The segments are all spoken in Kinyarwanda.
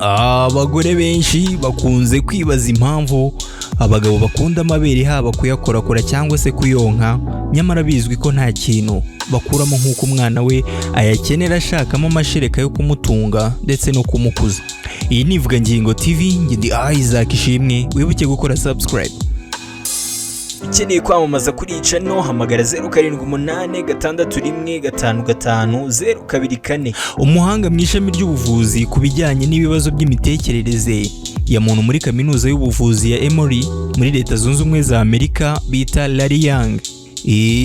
Abagore benshi bakunze kwibaza impamvu abagabo bakunda amabere, haba kuyakorakora cyangwa se kuyonka, nyamara bizwi ko nta kintu bakuramo nk'uko umwana we ayakenera ashakamo amashereka yo kumutunga ndetse no kumukuza. Iyi ni Ivugangingo TV, njye ndi Isaac Ishimwe, wibuke gukora subscribe. Ukeneye kwamamaza kuri iyi channel, hamagara 0786155024. Umuhanga mu ishami ry'ubuvuzi ku bijyanye n'ibibazo by'imitekerereze ya muntu muri kaminuza y'ubuvuzi ya Emory muri Leta Zunze Ubumwe za Amerika bita Larry Young,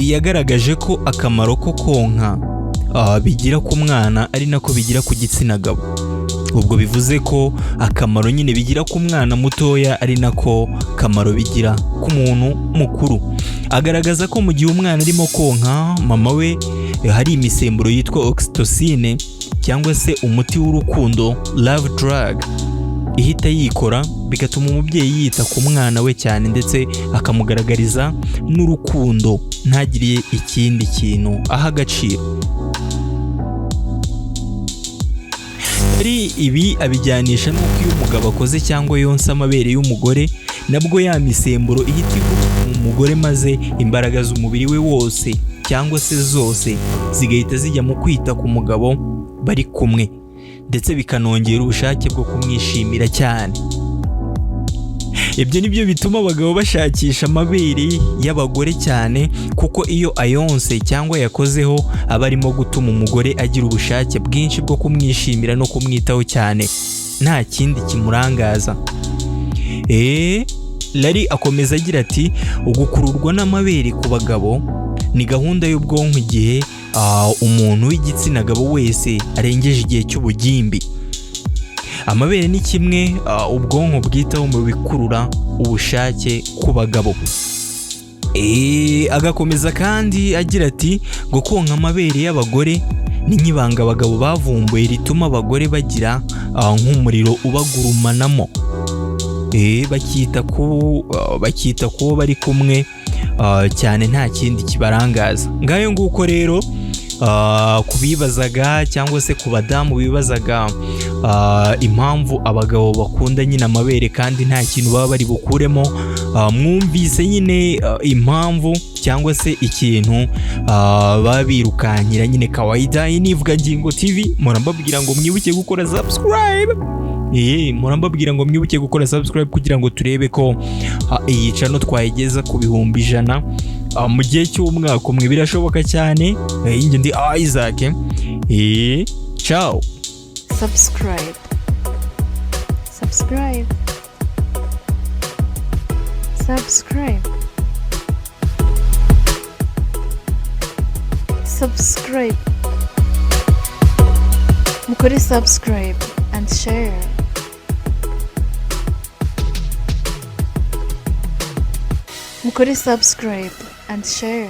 yagaragaje ko akamaro ko konka bigira ku mwana ari nako bigira ku gitsina gabo. Ubwo bivuze ko akamaro nyine bigira ku mwana mutoya ari nako kamaro bigira ku muntu mukuru. Agaragaza ko mu gihe umwana arimo konka, mama we hari imisemburo yitwa oxytocin cyangwa se umuti w'urukundo, love drug, ihita yikora bigatuma umubyeyi yita ku mwana we cyane ndetse akamugaragariza n'urukundo, ntagiriye ikindi kintu aha agaciro. Ibi abijyanisha n'uko iyo umugabo akoze cyangwa yonsa amabere y'umugore, nabwo ya misemburo ihita iva mu mugore maze imbaraga z'umubiri we wose cyangwa se zose zigahita zijya mu kwita ku mugabo bari kumwe, ndetse bikanongera ubushake bwo kumwishimira cyane. Ibyo nibyo bituma abagabo bashakisha amabere y'abagore cyane, kuko iyo ayonse cyangwa yakozeho aba arimo gutuma umugore agira ubushake bwinshi bwo kumwishimira no kumwitaho cyane, nta kindi kimurangaza. Larry akomeza agira ati, ugukururwa n'amabere ku bagabo ni gahunda y'ubwonko igihe umuntu w'igitsina gabo wese arengeje igihe cy'ubugimbi. Amabere ni kimwe ubwonko bwitaho mu bikurura ubushake ku bagabo. Agakomeza kandi agira ati, gukonka amabere y'abagore ni nk'ibanga abagabo bavumbuye rituma abagore bagira nk'umuriro ubagurumanamo, bakita kubo bari kumwe cyane, nta kindi kibarangaza. Ngayo nguko rero kubibazaga cyangwa se ku badamu bibazaga impamvu abagabo bakunda nyine amabere kandi nta kintu baba bari bukuremo, mwumvise nyine impamvu cyangwa se ikintu baba birukankira nyine kawaida. Iyi ni Ivugangingo TV, murambabwira ngo mwibuke gukora subscribe. Murambabwira ngo mwibuke gukora subscribe kugira ngo turebe ko iyi channel twayigeza ku bihumbi 100 mu gihe cy'umwaka umwe. Birashoboka cyane. Njye ndi Isaac. Ciao. Subscribe. Subscribe. Subscribe. Subscribe. Mukore subscribe and share. Mukore subscribe and share.